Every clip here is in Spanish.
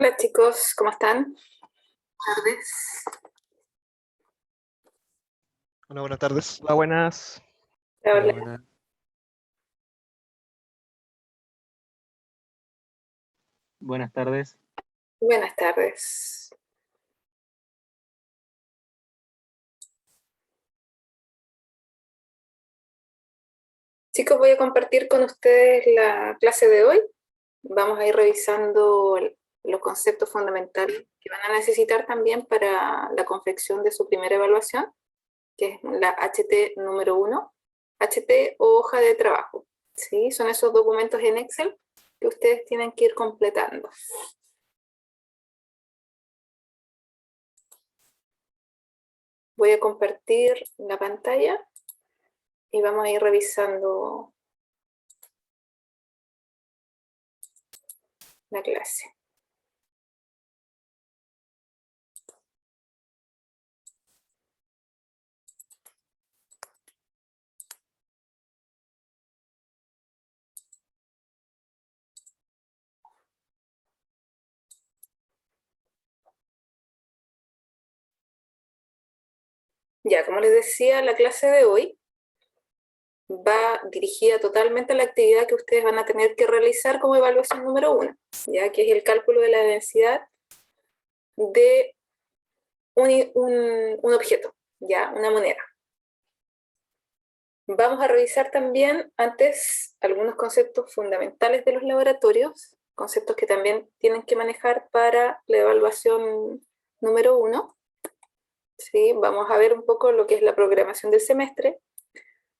Hola chicos, ¿cómo están? Buenas tardes. Hola, buenas tardes. Hola, buenas. Hola, Hola. buenas. Buenas tardes. Buenas tardes. Chicos, voy a compartir con ustedes la clase de hoy. Vamos a ir revisando los conceptos fundamentales que van a necesitar también para la confección de su primera evaluación, que es la HT número 1, HT o hoja de trabajo. ¿Sí? Son esos documentos en Excel que ustedes tienen que ir completando. Voy a compartir la pantalla y vamos a ir revisando la clase. Ya, como les decía, la clase de hoy va dirigida totalmente a la actividad que ustedes van a tener que realizar como evaluación número 1, ya que es el cálculo de la densidad de un objeto, ya, una moneda. Vamos a revisar también antes algunos conceptos fundamentales de los laboratorios, conceptos que también tienen que manejar para la evaluación número 1. ¿Sí? Vamos a ver un poco lo que es la programación del semestre,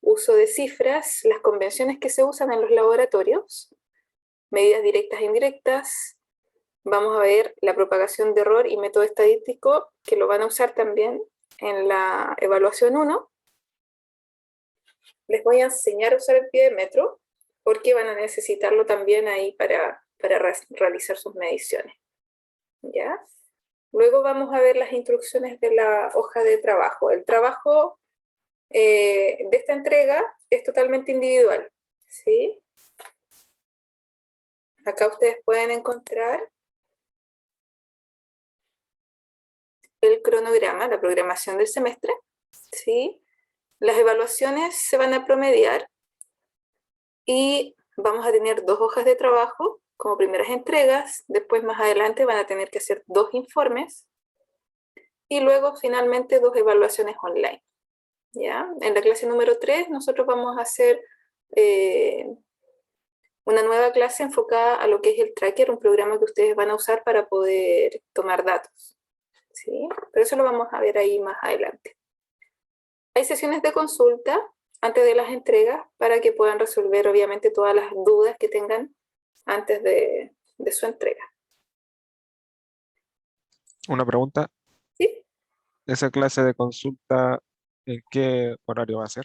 uso de cifras, las convenciones que se usan en los laboratorios, medidas directas e indirectas. Vamos a ver la propagación de error y método estadístico, que lo van a usar también en la evaluación 1. Les voy a enseñar a usar el piedómetro, porque van a necesitarlo también ahí para realizar sus mediciones. ¿Ya? Luego vamos a ver las instrucciones de la hoja de trabajo. El trabajo de esta entrega es totalmente individual, ¿sí? Acá ustedes pueden encontrar el cronograma, la programación del semestre, ¿sí? Las evaluaciones se van a promediar y vamos a tener 2 hojas de trabajo como primeras entregas, después más adelante van a tener que hacer 2 informes y luego finalmente 2 evaluaciones online. ¿Ya? En la clase número 3 nosotros vamos a hacer una nueva clase enfocada a lo que es el tracker, un programa que ustedes van a usar para poder tomar datos. ¿Sí? Pero eso lo vamos a ver ahí más adelante. Hay sesiones de consulta antes de las entregas para que puedan resolver obviamente todas las dudas que tengan antes de su entrega. Una pregunta. ¿Sí? ¿Esa clase de consulta en qué horario va a ser?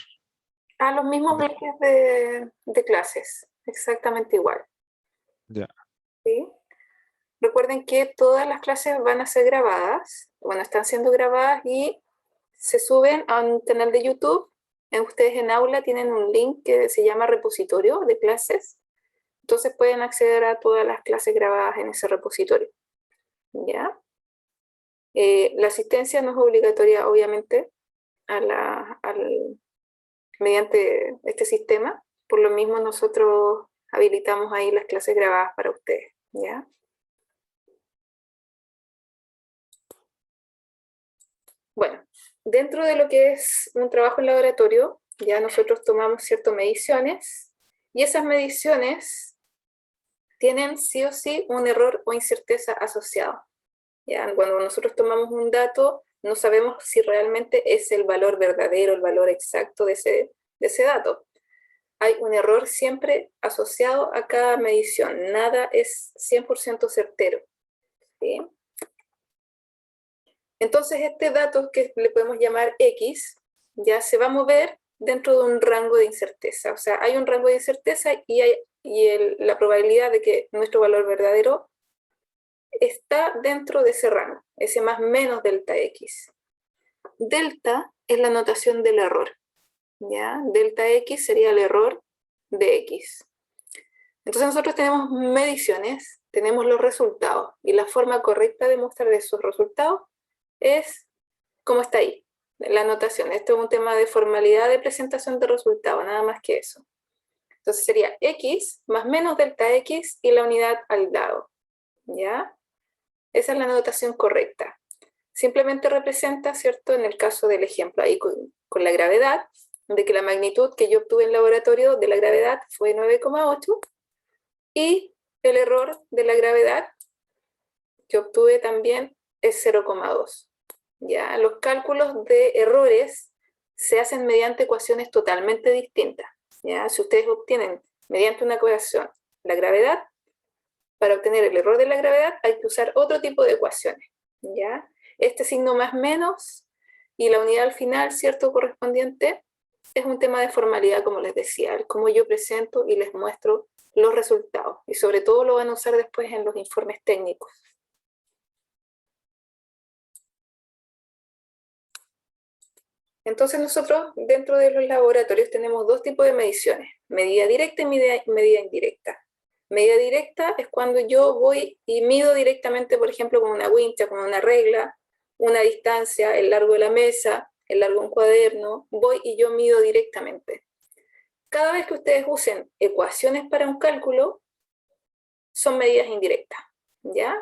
A los mismos De- bloques de clases, exactamente igual. Ya. ¿Sí? Recuerden que todas las clases van a ser grabadas, bueno, están siendo grabadas y se suben a un canal de YouTube. Ustedes en aula tienen un link que se llama repositorio de clases, entonces pueden acceder a todas las clases grabadas en ese repositorio. ¿Ya? La asistencia no es obligatoria, obviamente, mediante este sistema. Por lo mismo, nosotros habilitamos ahí las clases grabadas para ustedes. ¿Ya? Bueno, dentro de lo que es un trabajo en laboratorio, ya nosotros tomamos ciertas mediciones y esas mediciones tienen sí o sí un error o incerteza asociado. ¿Ya? Cuando nosotros tomamos un dato, no sabemos si realmente es el valor verdadero, el valor exacto de ese dato. Hay un error siempre asociado a cada medición, nada es 100% certero. ¿Sí? Entonces este dato que le podemos llamar X, ya se va a mover dentro de un rango de incerteza. O sea, hay un rango de incerteza y la probabilidad de que nuestro valor verdadero está dentro de ese rango, ese más menos delta X. Delta es la notación del error, ¿ya? Delta X sería el error de X. Entonces nosotros tenemos mediciones tenemos los resultados, y la forma correcta de mostrar esos resultados es como está ahí, la anotación. Esto es un tema de formalidad de presentación de resultados, nada más que eso. Entonces sería x más menos delta x y la unidad al lado, ¿ya? Esa es la anotación correcta. Simplemente representa, ¿cierto?, en el caso del ejemplo ahí con la gravedad, de que la magnitud que yo obtuve en laboratorio de la gravedad fue 9,8 y el error de la gravedad que obtuve también es 0,2. ¿Ya? Los cálculos de errores se hacen mediante ecuaciones totalmente distintas. ¿Ya? Si ustedes obtienen mediante una ecuación la gravedad, para obtener el error de la gravedad hay que usar otro tipo de ecuaciones. ¿Ya? Este signo más menos y la unidad al final, ¿cierto?, correspondiente, es un tema de formalidad, como les decía, cómo yo presento y les muestro los resultados. Y sobre todo lo van a usar después en los informes técnicos. Entonces nosotros dentro de los laboratorios tenemos dos tipos de mediciones, medida directa y medida indirecta. Medida directa es cuando yo voy y mido directamente, por ejemplo, con una wincha, con una regla, una distancia, el largo de la mesa, el largo de un cuaderno, voy y yo mido directamente. Cada vez que ustedes usen ecuaciones para un cálculo, son medidas indirectas, ¿ya?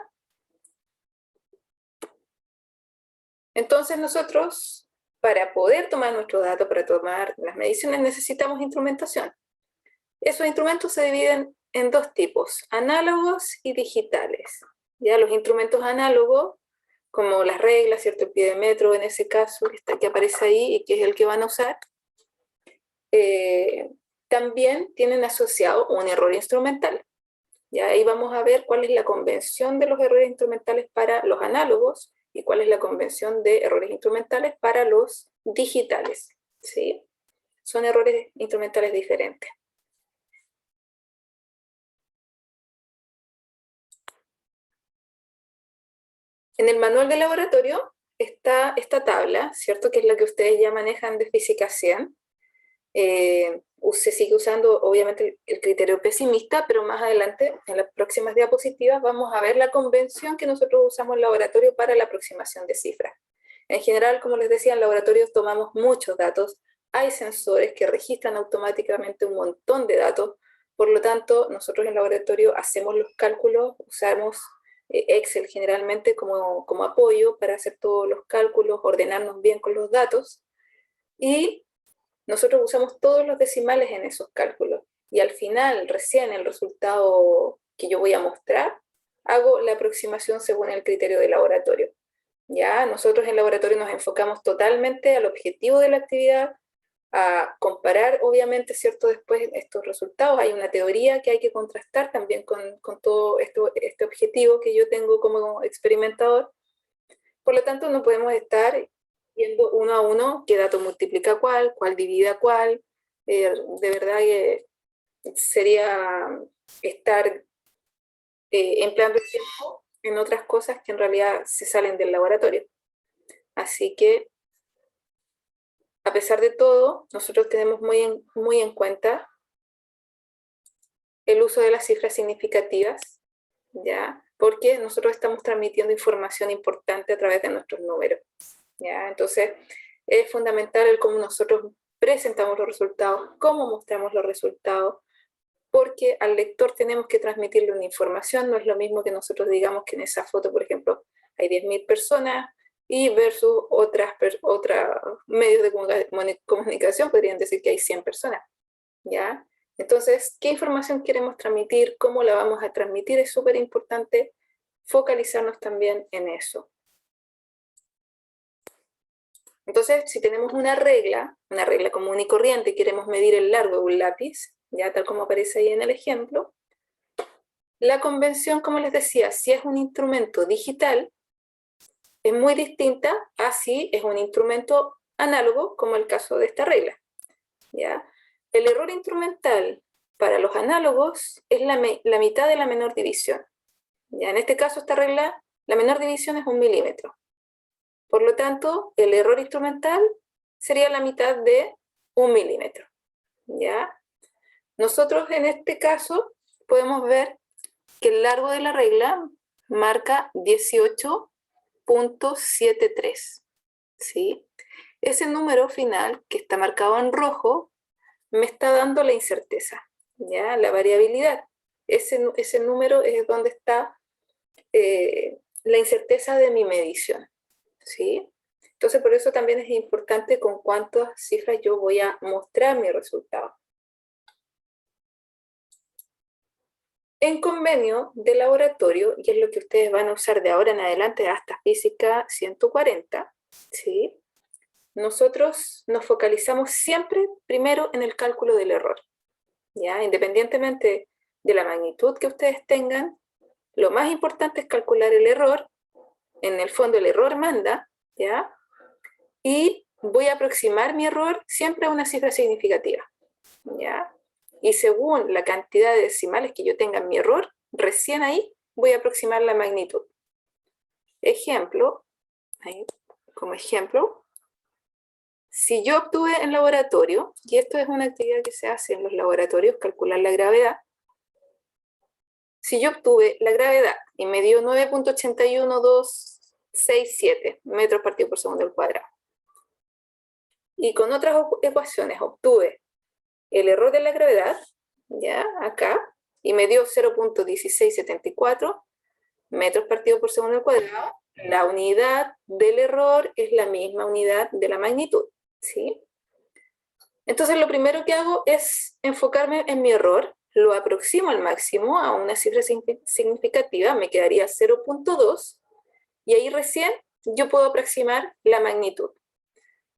Entonces nosotros, para poder tomar nuestros datos, para tomar las mediciones, necesitamos instrumentación. Esos instrumentos se dividen en dos tipos, análogos y digitales. Ya los instrumentos análogos, como las reglas, ¿cierto?, el pie de metro en ese caso, que aparece ahí y que es el que van a usar, también tienen asociado un error instrumental. Ya ahí vamos a ver cuál es la convención de los errores instrumentales para los análogos y cuál es la convención de errores instrumentales para los digitales, ¿sí? Son errores instrumentales diferentes. En el manual de laboratorio está esta tabla, ¿cierto?, que es la que ustedes ya manejan de física 100. Se sigue usando obviamente el criterio pesimista, pero más adelante, en las próximas diapositivas, vamos a ver la convención que nosotros usamos en laboratorio para la aproximación de cifras. En general, como les decía, en laboratorios tomamos muchos datos, hay sensores que registran automáticamente un montón de datos, por lo tanto, nosotros en laboratorio hacemos los cálculos, usamos Excel generalmente como apoyo para hacer todos los cálculos, ordenarnos bien con los datos, y nosotros usamos todos los decimales en esos cálculos. Y al final, recién el resultado que yo voy a mostrar, hago la aproximación según el criterio de laboratorio. Ya, nosotros en laboratorio nos enfocamos totalmente al objetivo de la actividad, a comparar, obviamente, ¿cierto?, después estos resultados. Hay una teoría que hay que contrastar también con todo este objetivo que yo tengo como experimentador. Por lo tanto, no podemos estar viendo uno a uno qué dato multiplica cuál divide a cuál. De verdad que sería estar empleando el tiempo en otras cosas que en realidad se salen del laboratorio. Así que, a pesar de todo, nosotros tenemos muy en cuenta el uso de las cifras significativas, ¿ya? Porque nosotros estamos transmitiendo información importante a través de nuestros números, ¿ya? Entonces, es fundamental el cómo nosotros presentamos los resultados, cómo mostramos los resultados, porque al lector tenemos que transmitirle una información. No es lo mismo que nosotros digamos que en esa foto, por ejemplo, hay 10.000 personas, y versus otros medios de comunicación podrían decir que hay 100 personas, ¿ya? Entonces, ¿qué información queremos transmitir? ¿Cómo la vamos a transmitir? Es súper importante focalizarnos también en eso. Entonces, si tenemos una regla común y corriente, y queremos medir el largo de un lápiz, ya tal como aparece ahí en el ejemplo, la convención, como les decía, si es un instrumento digital, es muy distinta a si es un instrumento análogo, como el caso de esta regla, ¿ya? El error instrumental para los análogos es la mitad de la menor división. ¿Ya? En este caso, esta regla, la menor división es 1 milímetro. Por lo tanto, el error instrumental sería la mitad de 1 milímetro. ¿Ya? Nosotros en este caso podemos ver que el largo de la regla marca 18.73, ¿sí? Ese número final, que está marcado en rojo, me está dando la incerteza, ¿ya? La variabilidad. Ese número es donde está la incerteza de mi medición, ¿sí? Entonces, por eso también es importante con cuántas cifras yo voy a mostrar mi resultado. En convenio de laboratorio, y es lo que ustedes van a usar de ahora en adelante hasta Física 140, ¿sí? Nosotros nos focalizamos siempre primero en el cálculo del error, ¿ya? Independientemente de la magnitud que ustedes tengan, lo más importante es calcular el error. En el fondo el error manda, ¿ya? Y voy a aproximar mi error siempre a una cifra significativa, ¿ya? Y según la cantidad de decimales que yo tenga en mi error, recién ahí voy a aproximar la magnitud. Ejemplo, ahí, como ejemplo, si yo obtuve en laboratorio, y esto es una actividad que se hace en los laboratorios, calcular la gravedad, si yo obtuve la gravedad y me dio 9.81267 metros partido por segundo al cuadrado, y con otras ecuaciones obtuve el error de la gravedad, ya, acá, y me dio 0.1674 metros partido por segundo al cuadrado, la unidad del error es la misma unidad de la magnitud, ¿sí? Entonces lo primero que hago es enfocarme en mi error, lo aproximo al máximo a una cifra significativa, me quedaría 0.2, y ahí recién yo puedo aproximar la magnitud.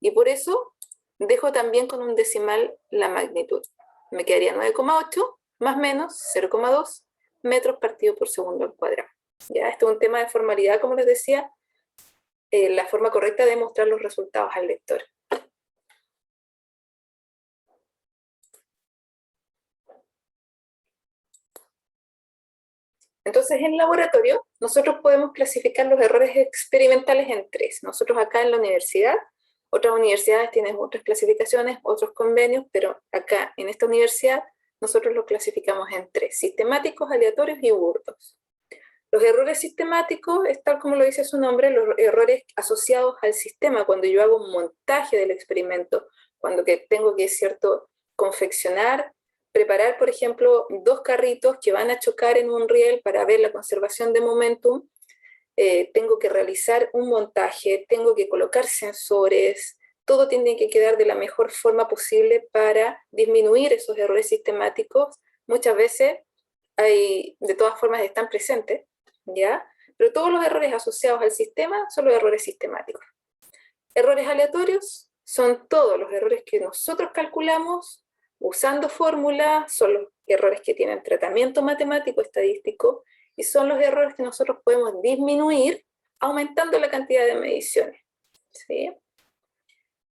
Y por eso dejo también con un decimal la magnitud. Me quedaría 9,8 más menos 0,2 metros partido por segundo al cuadrado. ¿Ya? Esto es un tema de formalidad, como les decía, la forma correcta de mostrar los resultados al lector. Entonces, en laboratorio, nosotros podemos clasificar los errores experimentales en 3. Nosotros acá en la universidad, otras universidades tienen otras clasificaciones, otros convenios, pero acá en esta universidad nosotros los clasificamos en 3: sistemáticos, aleatorios y burdos. Los errores sistemáticos es tal como lo dice su nombre, los errores asociados al sistema, cuando yo hago un montaje del experimento, cuando tengo que, ¿cierto?, confeccionar, preparar, por ejemplo, 2 carritos que van a chocar en un riel para ver la conservación de momentum, tengo que realizar un montaje, tengo que colocar sensores, todo tiene que quedar de la mejor forma posible para disminuir esos errores sistemáticos. Muchas veces, de todas formas, están presentes, ¿ya? Pero todos los errores asociados al sistema son los errores sistemáticos. Errores aleatorios son todos los errores que nosotros calculamos usando fórmulas, son los errores que tienen tratamiento matemático, estadístico, y son los errores que nosotros podemos disminuir aumentando la cantidad de mediciones, ¿sí?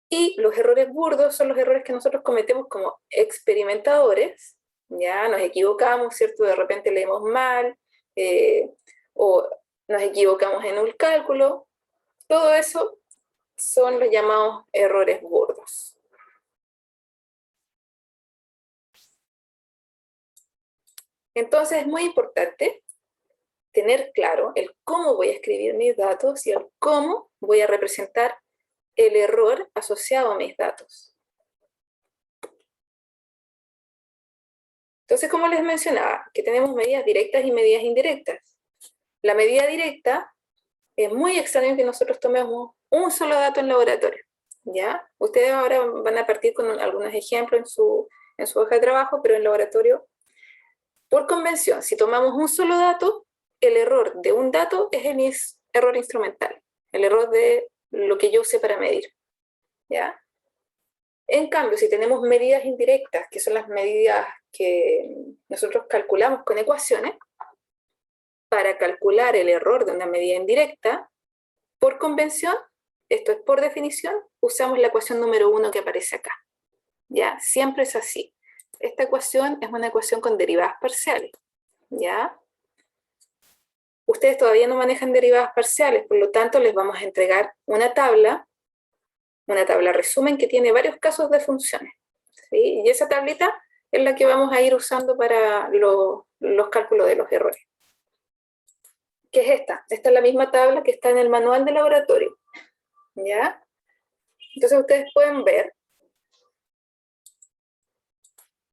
Y los errores burdos son los errores que nosotros cometemos como experimentadores, ya nos equivocamos, ¿cierto? De repente leemos mal, o nos equivocamos en un cálculo. Todo eso son los llamados errores burdos. Entonces es muy importante tener claro el cómo voy a escribir mis datos y el cómo voy a representar el error asociado a mis datos. Entonces, como les mencionaba, que tenemos medidas directas y medidas indirectas. La medida directa es muy extraño que nosotros tomemos un solo dato en laboratorio, ¿ya? Ustedes ahora van a partir con algunos ejemplos en su hoja de trabajo, pero en laboratorio, por convención, si tomamos un solo dato, el error de un dato es el error instrumental, el error de lo que yo use para medir, ¿ya? En cambio, si tenemos medidas indirectas, que son las medidas que nosotros calculamos con ecuaciones, para calcular el error de una medida indirecta, por convención, esto es por definición, usamos la ecuación número 1 que aparece acá. ¿Ya? Siempre es así. Esta ecuación es una ecuación con derivadas parciales. ¿Ya? Ustedes todavía no manejan derivadas parciales, por lo tanto les vamos a entregar una tabla resumen que tiene varios casos de funciones, ¿sí? Y esa tablita es la que vamos a ir usando para los cálculos de los errores, que es esta. Esta es la misma tabla que está en el manual de laboratorio, ¿ya? Entonces ustedes pueden ver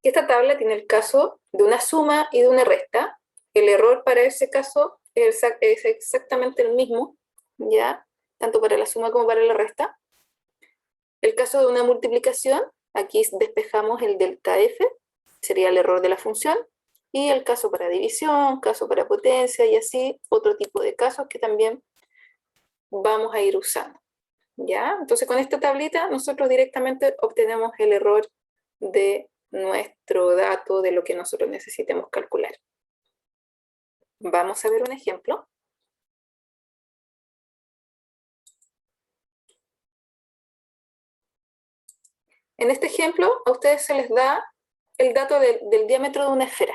que esta tabla tiene el caso de una suma y de una resta. El error para ese caso es exactamente el mismo, ¿ya? Tanto para la suma como para la resta. El caso de una multiplicación, aquí despejamos el delta f, sería el error de la función, y el caso para división, caso para potencia y así, otro tipo de casos que también vamos a ir usando, ¿ya? Entonces con esta tablita nosotros directamente obtenemos el error de nuestro dato, de lo que nosotros necesitemos calcular. Vamos a ver un ejemplo. En este ejemplo, a ustedes se les da el dato del diámetro de una esfera,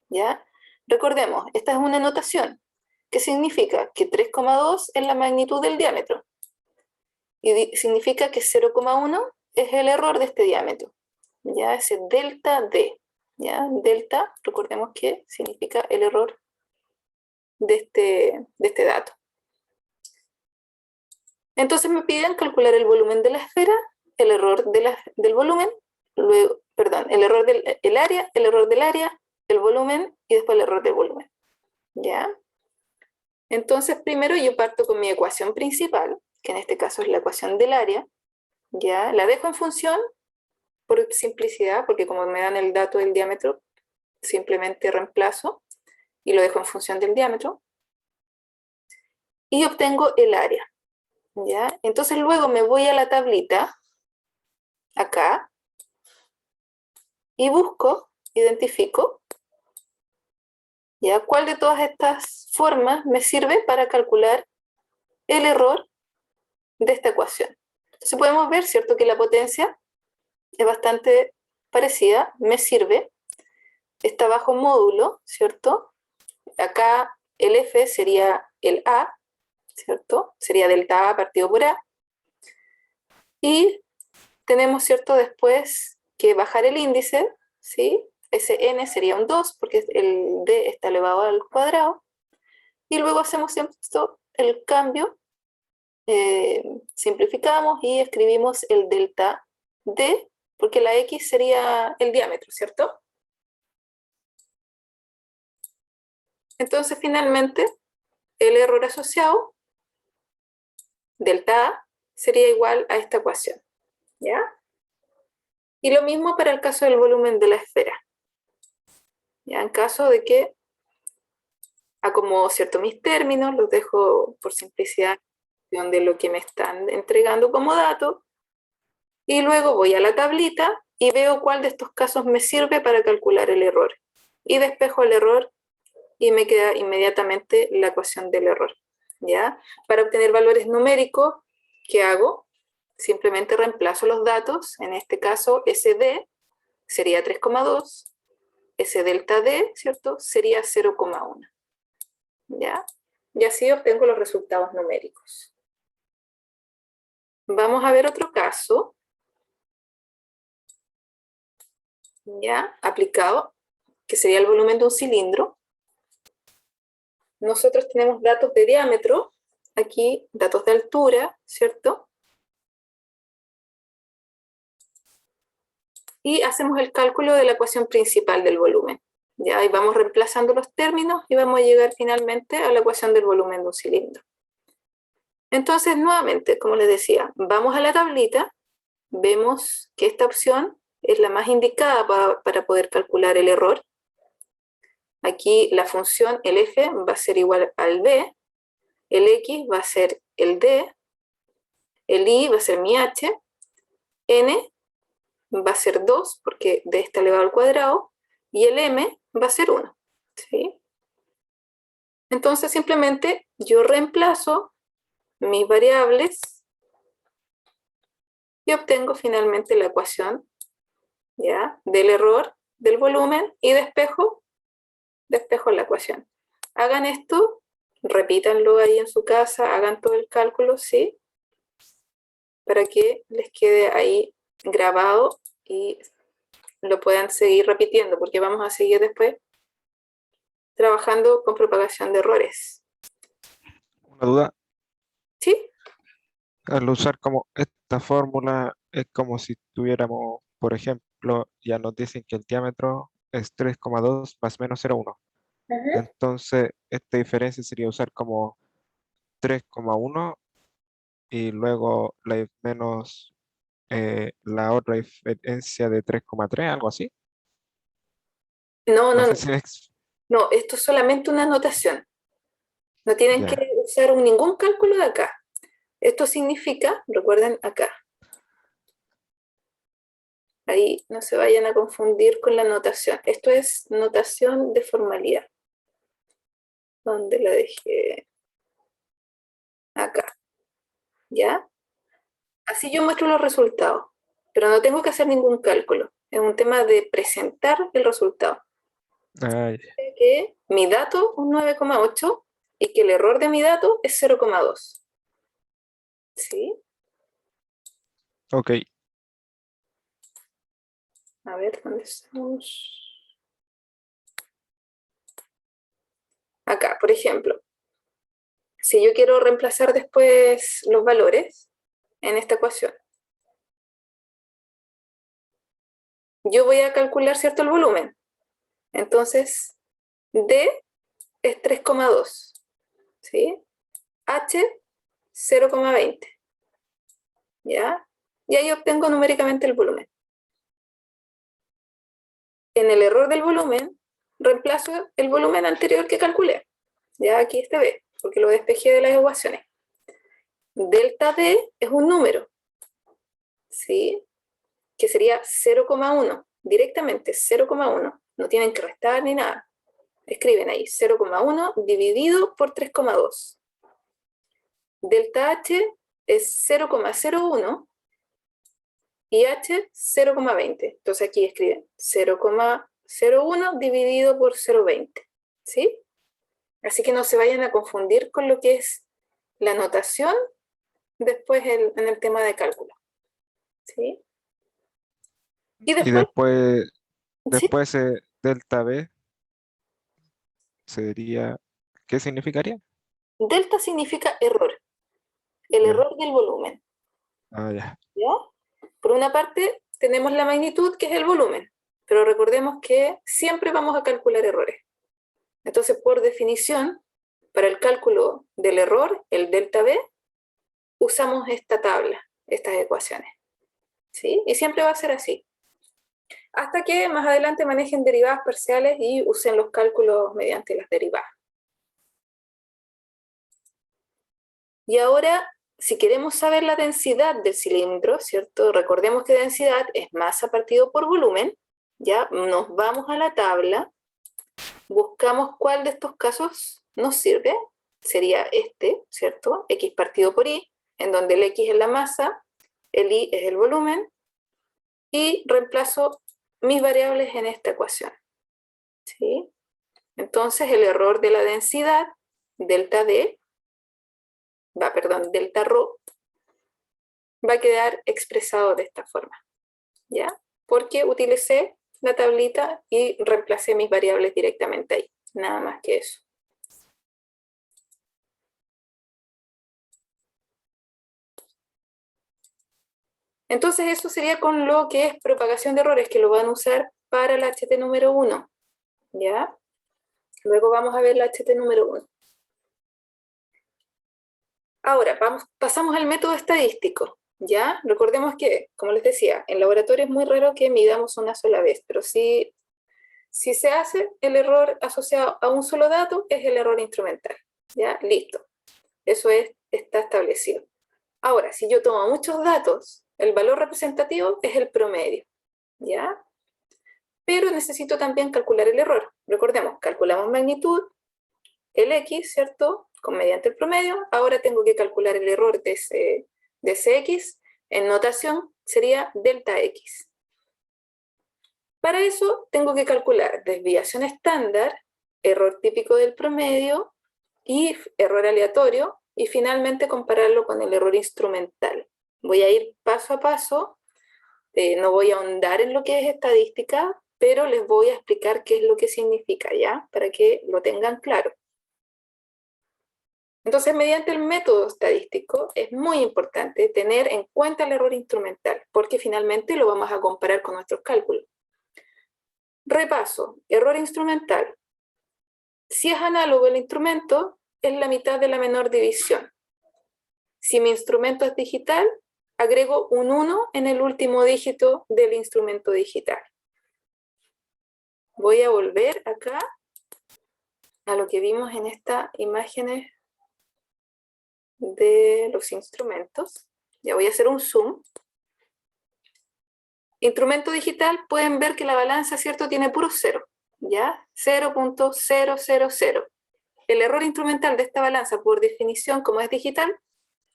¿ya? Recordemos, esta es una notación, que significa que 3,2 es la magnitud del diámetro, y significa que 0,1 es el error de este diámetro, ¿ya? Ese delta D, ¿ya? Delta, recordemos que significa el error de este dato. Entonces me piden calcular el volumen de la esfera, el error del volumen, luego, perdón, el error del área, el error del área, el volumen y después el error del volumen, ¿ya? Entonces primero yo parto con mi ecuación principal, que en este caso es la ecuación del área, ¿ya? La dejo en función por simplicidad, porque como me dan el dato del diámetro, simplemente reemplazo y lo dejo en función del diámetro, y obtengo el área, ¿ya? Entonces luego me voy a la tablita, acá, y busco, identifico, ¿ya? ¿Cuál de todas estas formas me sirve para calcular el error de esta ecuación? Entonces podemos ver, ¿cierto?, que la potencia es bastante parecida, me sirve, está bajo módulo, ¿cierto? Acá el F sería el A, ¿cierto? Sería delta A partido por A. Y tenemos, ¿cierto?, después que bajar el índice, ¿sí? Ese n sería un 2 porque el d está elevado al cuadrado. Y luego hacemos esto, el cambio, simplificamos y escribimos el delta d, porque la x sería el diámetro, ¿cierto? Entonces finalmente el error asociado, delta a, sería igual a esta ecuación, ¿ya? Y lo mismo para el caso del volumen de la esfera. ¿Ya? En caso de que acomodo, ¿cierto?, mis términos, los dejo por simplicidad de lo que me están entregando como dato, y luego voy a la tablita y veo cuál de estos casos me sirve para calcular el error. Y despejo el error y me queda inmediatamente la ecuación del error, ¿ya? Para obtener valores numéricos, ¿qué hago? Simplemente reemplazo los datos, en este caso SD sería 3,2, ese delta D, ¿cierto?, sería 0,1, ¿ya? Y así obtengo los resultados numéricos. Vamos a ver otro caso, ¿ya?, aplicado, que sería el volumen de un cilindro. Nosotros tenemos datos de diámetro, aquí datos de altura, ¿cierto? Y hacemos el cálculo de la ecuación principal del volumen. ¿Ya? Ahí vamos reemplazando los términos y vamos a llegar finalmente a la ecuación del volumen de un cilindro. Entonces, nuevamente, como les decía, vamos a la tablita, vemos que esta opción es la más indicada para poder calcular el error. Aquí la función, el f, va a ser igual al b, el x va a ser el d, el y va a ser mi h, n va a ser 2, porque d está elevado al cuadrado, y el m va a ser 1. ¿Sí? Entonces simplemente yo reemplazo mis variables y obtengo finalmente la ecuación, ¿ya?, del error del volumen y despejo la ecuación. Hagan esto, repítanlo ahí en su casa, hagan todo el cálculo, ¿sí?, para que les quede ahí grabado y lo puedan seguir repitiendo, porque vamos a seguir después trabajando con propagación de errores. Una duda, ¿Sí? al usar como esta fórmula, es como si tuviéramos, por ejemplo, ya nos dicen que el diámetro es 3,2 más menos 0,1. Ujú. Entonces, esta diferencia sería usar como 3,1 y luego menos la otra diferencia de 3,3, algo así. No, No no, sé no. si es... No, esto es solamente una anotación. No tienen que Ya, usar ningún cálculo de acá. Esto significa, recuerden acá, ahí no se vayan a confundir con la notación. Esto es notación de formalidad. ¿Dónde la dejé? Acá, ¿ya? Así yo muestro los resultados, pero no tengo que hacer ningún cálculo. Es un tema de presentar el resultado. ah, Que mi dato es 9,8 y que el error de mi dato es 0,2. ¿Sí? ok, A ver, ¿dónde estamos? Acá, por ejemplo, si yo quiero reemplazar después los valores en esta ecuación, yo voy a calcular, ¿cierto?, el volumen. Entonces, D es 3,2, ¿sí? H, 0,20, ¿ya? Y ahí obtengo numéricamente el volumen. En el error del volumen, reemplazo el volumen anterior que calculé. Ya aquí este B, porque lo despejé de las ecuaciones. Delta D es un número, ¿sí? Que sería 0,1, directamente 0,1. No tienen que restar ni nada. Escriben ahí 0,1 dividido por 3,2. Delta H es 0,01 y H 0,20. Entonces aquí escriben 0,01 dividido por 0,20. ¿Sí? Así que no se vayan a confundir con lo que es la notación después en el tema de cálculo. ¿Sí? Y y después, después, ¿sí? después delta B sería, ¿qué significaría? Delta significa error, el Ya, error del volumen. ah, ya, ¿Ya? Por una parte, tenemos la magnitud, que es el volumen, pero recordemos que siempre vamos a calcular errores. Entonces, por definición, para el cálculo del error, el delta B, usamos esta tabla, estas ecuaciones. ¿Sí? Y siempre va a ser así. Hasta que más adelante manejen derivadas parciales y usen los cálculos mediante las derivadas. Y ahora, si queremos saber la densidad del cilindro, ¿cierto? Recordemos que densidad es masa partido por volumen, ¿ya? Nos vamos a la tabla, buscamos cuál de estos casos nos sirve, sería este, ¿cierto? X partido por Y, en donde el X es la masa, el Y es el volumen, y reemplazo mis variables en esta ecuación, ¿sí? Entonces el error de la densidad, delta D, delta ρ, va a quedar expresado de esta forma, ¿ya? Porque utilicé la tablita y reemplacé mis variables directamente ahí, nada más que eso. Entonces eso sería con lo que es propagación de errores, que lo van a usar para la HT número 1, ¿ya? Luego vamos a ver la HT número 1. Ahora, pasamos al método estadístico, ¿ya? Recordemos que, como les decía, en laboratorio es muy raro que midamos una sola vez, pero si se hace el error asociado a un solo dato, es el error instrumental, ¿ya? Listo. Eso está establecido. Ahora, si yo tomo muchos datos, el valor representativo es el promedio, ¿ya? Pero necesito también calcular el error. Recordemos, calculamos magnitud, el X, ¿cierto? Mediante el promedio. Ahora tengo que calcular el error de ese X. En notación sería delta X. Para eso tengo que calcular desviación estándar, error típico del promedio y error aleatorio, y finalmente compararlo con el error instrumental. Voy a ir paso a paso, no voy a ahondar en lo que es estadística, pero les voy a explicar qué es lo que significa, ¿ya? Para que lo tengan claro. Entonces, mediante el método estadístico, es muy importante tener en cuenta el error instrumental, porque finalmente lo vamos a comparar con nuestros cálculos. Repaso, error instrumental. Si es análogo el instrumento, es la mitad de la menor división. Si mi instrumento es digital, agrego un 1 en el último dígito del instrumento digital. Voy a volver acá a lo que vimos en estas imágenes de los instrumentos. Ya voy a hacer un zoom. Instrumento digital, pueden ver que la balanza, ¿cierto?, tiene puro cero, ¿ya? 0.000. El error instrumental de esta balanza, por definición, como es digital,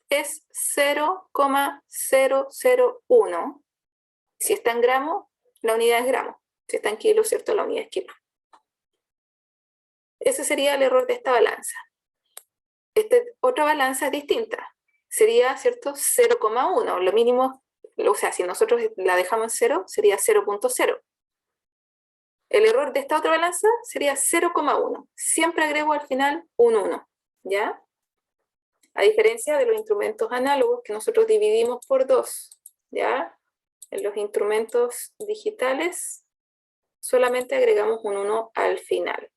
es 0,001. Si está en gramo, la unidad es gramo. Si está en kilo, ¿cierto?, la unidad es kilo. Ese sería el error de esta balanza. Esta otra balanza es distinta. Sería, ¿cierto?, 0,1. Lo mínimo, o sea, si nosotros la dejamos en 0, sería 0.0. El error de esta otra balanza sería 0,1. Siempre agrego al final un 1, ¿ya? A diferencia de los instrumentos análogos que nosotros dividimos por 2, ¿ya? En los instrumentos digitales solamente agregamos un 1 al final.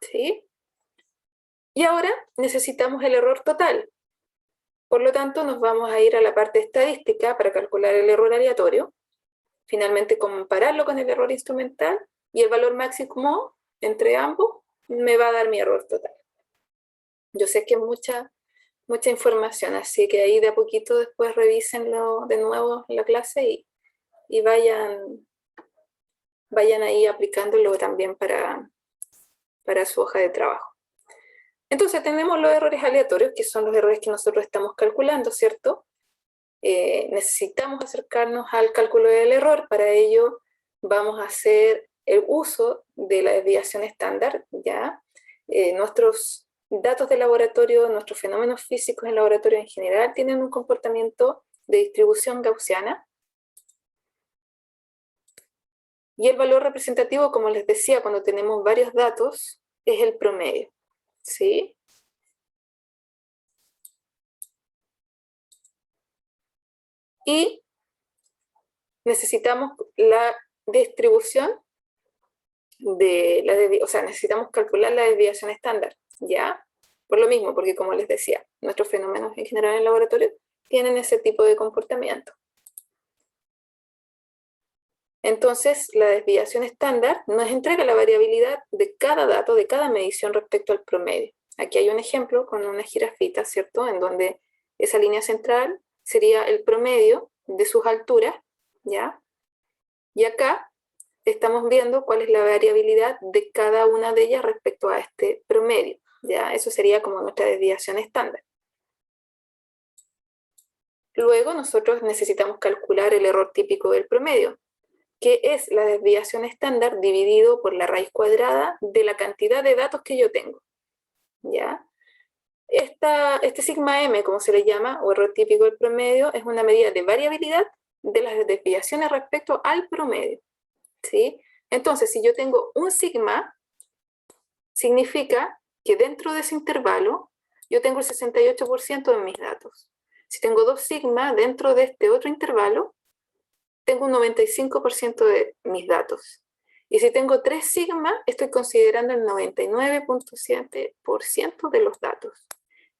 ¿Sí? Y ahora necesitamos el error total. Por lo tanto, nos vamos a ir a la parte estadística para calcular el error aleatorio. Finalmente, compararlo con el error instrumental y el valor máximo entre ambos me va a dar mi error total. Yo sé que es mucha información, así que ahí de a poquito después revísenlo de nuevo en la clase y vayan ahí aplicándolo también para su hoja de trabajo. Entonces tenemos los errores aleatorios, que son los errores que nosotros estamos calculando, ¿cierto? Necesitamos acercarnos al cálculo del error. Para ello vamos a hacer el uso de la desviación estándar, ¿ya? Nuestros datos de laboratorio, nuestros fenómenos físicos en laboratorio en general tienen un comportamiento de distribución gaussiana. Y el valor representativo, como les decía, cuando tenemos varios datos, es el promedio, ¿sí? Y necesitamos la distribución necesitamos calcular la desviación estándar, ¿ya? Por lo mismo, porque como les decía, nuestros fenómenos en general en el laboratorio tienen ese tipo de comportamiento. Entonces, la desviación estándar nos entrega la variabilidad de cada dato, de cada medición respecto al promedio. Aquí hay un ejemplo con una jirafita, ¿cierto?, en donde esa línea central sería el promedio de sus alturas, ¿ya? Y acá estamos viendo cuál es la variabilidad de cada una de ellas respecto a este promedio, ¿ya? Eso sería como nuestra desviación estándar. Luego nosotros necesitamos calcular el error típico del promedio, que es la desviación estándar dividido por la raíz cuadrada de la cantidad de datos que yo tengo, ¿ya? Este sigma m, como se le llama, o error típico del promedio, es una medida de variabilidad de las desviaciones respecto al promedio, ¿sí? Entonces, si yo tengo un sigma, significa que dentro de ese intervalo yo tengo el 68% de mis datos. Si tengo 2 sigma dentro de este otro intervalo, tengo un 95% de mis datos. Y si tengo 3 sigma, estoy considerando el 99.7% de los datos.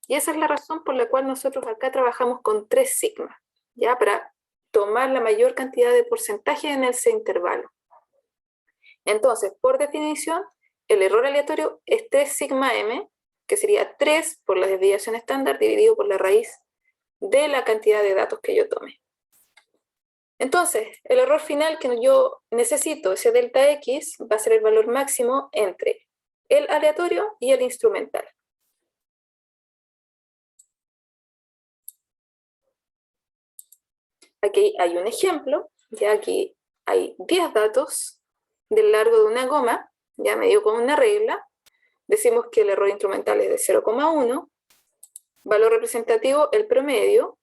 Y esa es la razón por la cual nosotros acá trabajamos con 3 sigma, ¿ya? Para tomar la mayor cantidad de porcentaje en ese intervalo. Entonces, por definición, el error aleatorio es 3 sigma m, que sería 3 por la desviación estándar dividido por la raíz de la cantidad de datos que yo tome. Entonces, el error final que yo necesito, ese delta x, va a ser el valor máximo entre el aleatorio y el instrumental. Aquí hay un ejemplo, ya aquí hay 10 datos del largo de una goma, ya medio con una regla. Decimos que el error instrumental es de 0,1, valor representativo el promedio.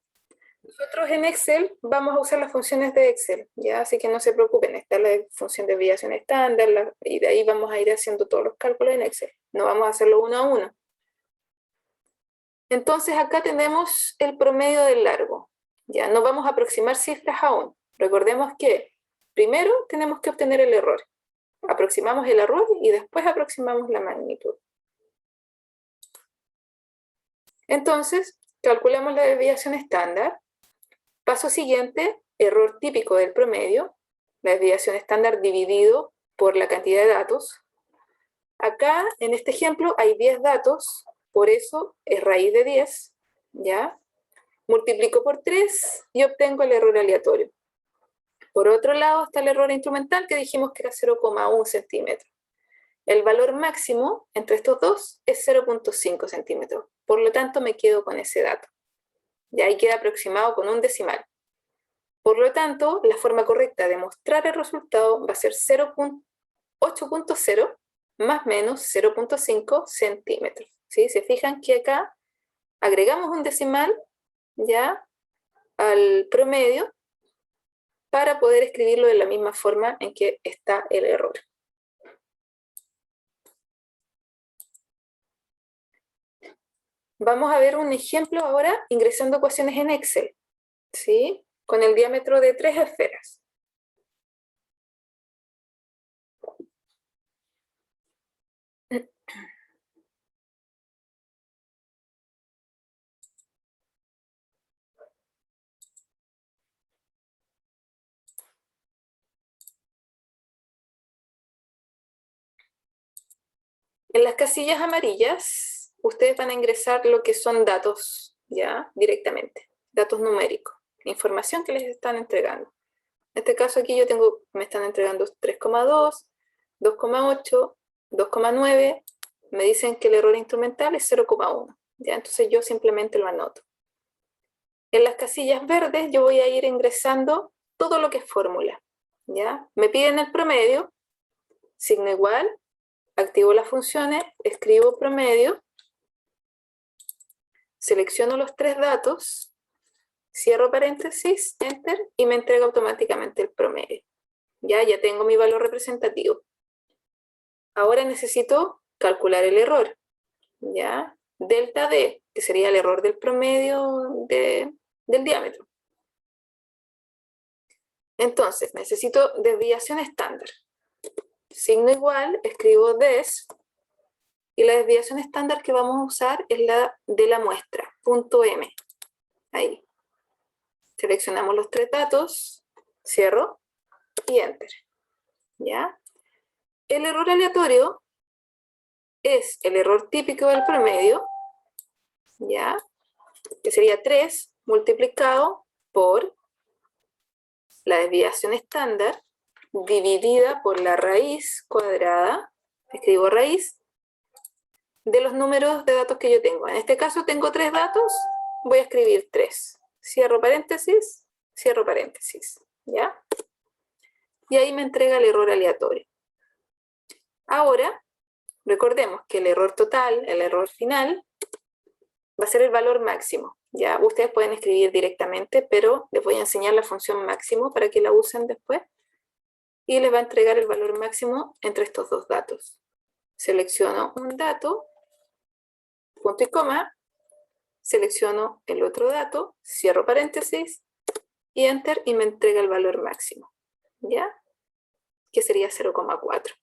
Nosotros en Excel vamos a usar las funciones de Excel, ¿ya? Así que no se preocupen, está la función de desviación estándar, y de ahí vamos a ir haciendo todos los cálculos en Excel. No vamos a hacerlo uno a uno. Entonces acá tenemos el promedio del largo. Ya no vamos a aproximar cifras aún. Recordemos que primero tenemos que obtener el error. Aproximamos el error y después aproximamos la magnitud. Entonces, calculamos la desviación estándar. Paso siguiente, error típico del promedio. La desviación estándar dividido por la cantidad de datos. Acá, en este ejemplo, hay 10 datos, por eso es raíz de 10, ¿ya? Multiplico por 3 y obtengo el error aleatorio. Por otro lado está el error instrumental que dijimos que era 0,1 centímetros. El valor máximo entre estos dos es 0,5 centímetros. Por lo tanto, me quedo con ese dato. Y ahí queda aproximado con un decimal. Por lo tanto, la forma correcta de mostrar el resultado va a ser 8,0 más menos 0,5 centímetros. ¿Sí? Se fijan que acá agregamos un decimal ya al promedio para poder escribirlo de la misma forma en que está el error. Vamos a ver un ejemplo ahora ingresando ecuaciones en Excel, ¿sí? Con el diámetro de 3 esferas. En las casillas amarillas, ustedes van a ingresar lo que son datos, ¿ya? Directamente, datos numéricos, información que les están entregando. En este caso aquí me están entregando 3,2, 2,8, 2,9, me dicen que el error instrumental es 0,1, ¿ya? Entonces yo simplemente lo anoto. En las casillas verdes yo voy a ir ingresando todo lo que es fórmula, ¿ya? Me piden el promedio, signo igual, activo las funciones, escribo promedio, selecciono los 3 datos, cierro paréntesis, enter, y me entrega automáticamente el promedio. Ya tengo mi valor representativo. Ahora necesito calcular el error, ¿ya? Delta D, que sería el error del promedio del diámetro. Entonces, necesito desviación estándar. Signo igual, escribo des, y la desviación estándar que vamos a usar es la de la muestra, punto M. Ahí. Seleccionamos los 3 datos, cierro y enter. ¿Ya? El error aleatorio es el error típico del promedio, ¿ya? Que sería 3 multiplicado por la desviación estándar dividida por la raíz cuadrada, escribo raíz, de los números de datos que yo tengo. En este caso tengo 3 datos, voy a escribir 3. Cierro paréntesis, ¿ya? Y ahí me entrega el error aleatorio. Ahora, recordemos que el error total, el error final, va a ser el valor máximo. Ya ustedes pueden escribir directamente, pero les voy a enseñar la función máximo para que la usen después. Y les va a entregar el valor máximo entre estos 2 datos. Selecciono un dato, punto y coma, selecciono el otro dato, cierro paréntesis, y enter, y me entrega el valor máximo, ¿ya? Que sería 0,4.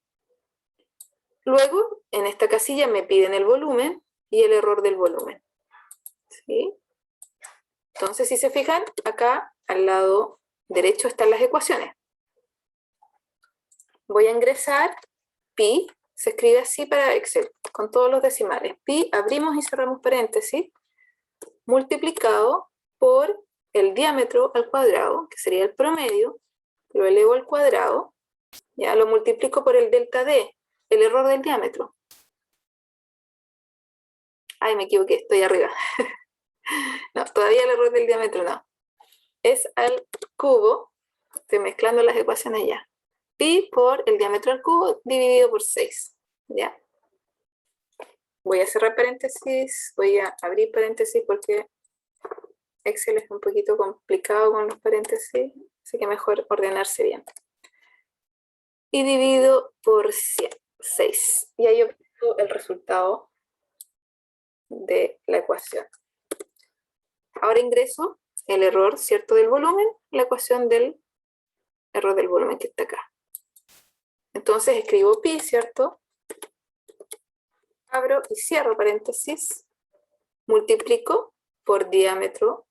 Luego, en esta casilla me piden el volumen y el error del volumen, ¿sí? Entonces, si se fijan, acá al lado derecho están las ecuaciones. Voy a ingresar pi, se escribe así para Excel, con todos los decimales. Pi, abrimos y cerramos paréntesis, multiplicado por el diámetro al cuadrado, que sería el promedio, lo elevo al cuadrado, ya lo multiplico por el delta D, el error del diámetro. Ay, me equivoqué, estoy arriba. No, todavía el error del diámetro no. Es al cubo, estoy mezclando las ecuaciones ya. Pi por el diámetro al cubo dividido por 6, ¿ya? Voy a cerrar paréntesis, voy a abrir paréntesis porque Excel es un poquito complicado con los paréntesis, así que mejor ordenarse bien. Y divido por 6. Y ahí obtengo el resultado de la ecuación. Ahora ingreso el error, ¿cierto?, del volumen, la ecuación del error del volumen que está acá. Entonces escribo pi, ¿cierto? Abro y cierro paréntesis, multiplico por diámetro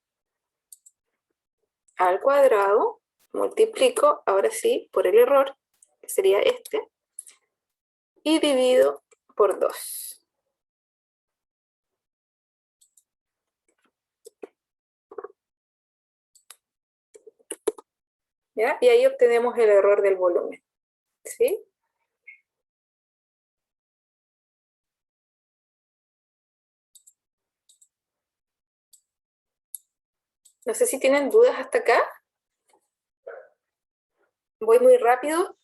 al cuadrado, multiplico, ahora sí, por el error, que sería este, y divido por 2. ¿Ya? Y ahí obtenemos el error del volumen, ¿sí? No sé si tienen dudas hasta acá. Voy muy rápido.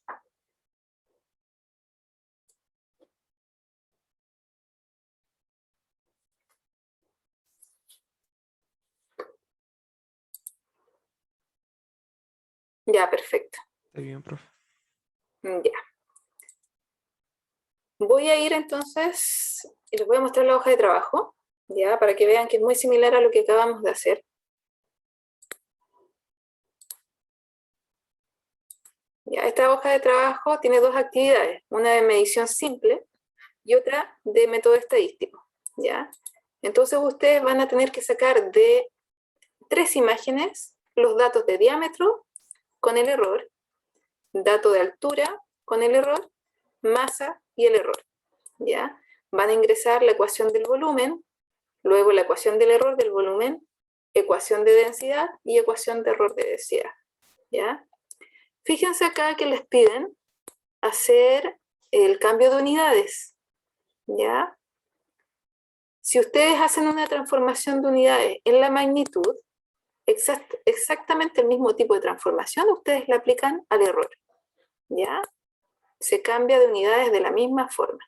Ya, perfecto. Está bien, profe. Ya. Voy a ir entonces, y les voy a mostrar la hoja de trabajo, ya, para que vean que es muy similar a lo que acabamos de hacer. Ya, esta hoja de trabajo tiene dos actividades, una de medición simple y otra de método estadístico, ¿ya? Entonces ustedes van a tener que sacar de 3 imágenes los datos de diámetro con el error, dato de altura con el error, masa y el error, ¿ya? Van a ingresar la ecuación del volumen, luego la ecuación del error del volumen, ecuación de densidad y ecuación de error de densidad, ¿ya? Fíjense acá que les piden hacer el cambio de unidades, ¿ya? Si ustedes hacen una transformación de unidades en la magnitud, exactamente el mismo tipo de transformación, ustedes la aplican al error, ¿ya? Se cambia de unidades de la misma forma.